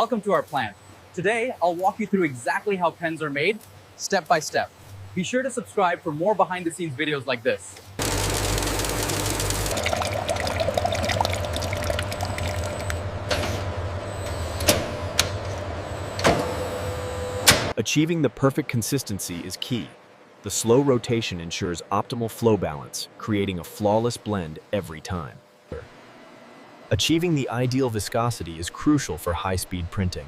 Welcome to our plant. Today, I'll walk you through exactly how pens are made, step by step. Be sure to subscribe for more behind-the-scenes videos like this. Achieving the perfect consistency is key. The slow rotation ensures optimal flow balance, creating a flawless blend every time. Achieving the ideal viscosity is crucial for high-speed printing.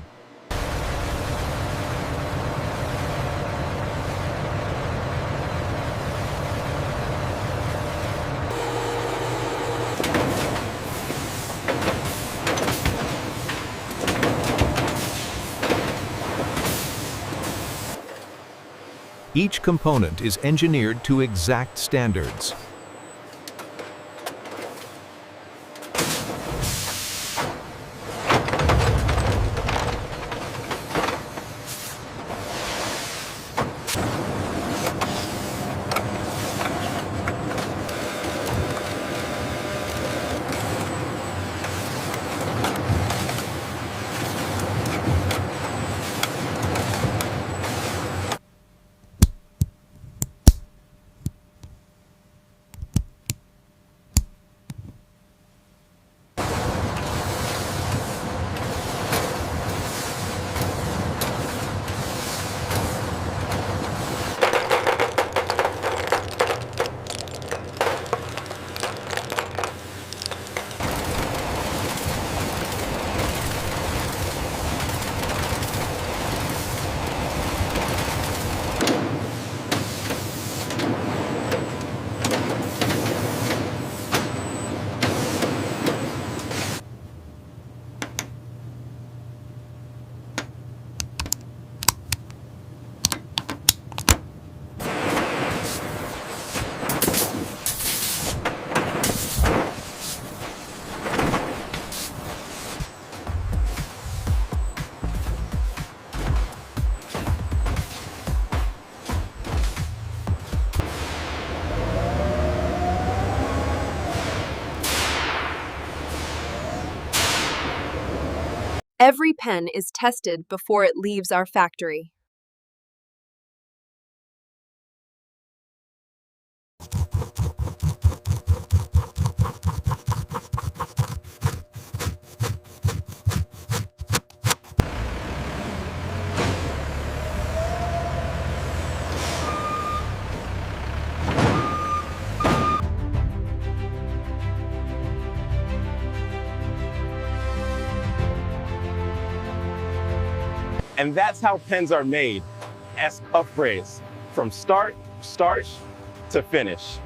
Each component is engineered to exact standards. Every pen is tested before it leaves our factory. And that's how pens are made, as puff phrase, from start to finish.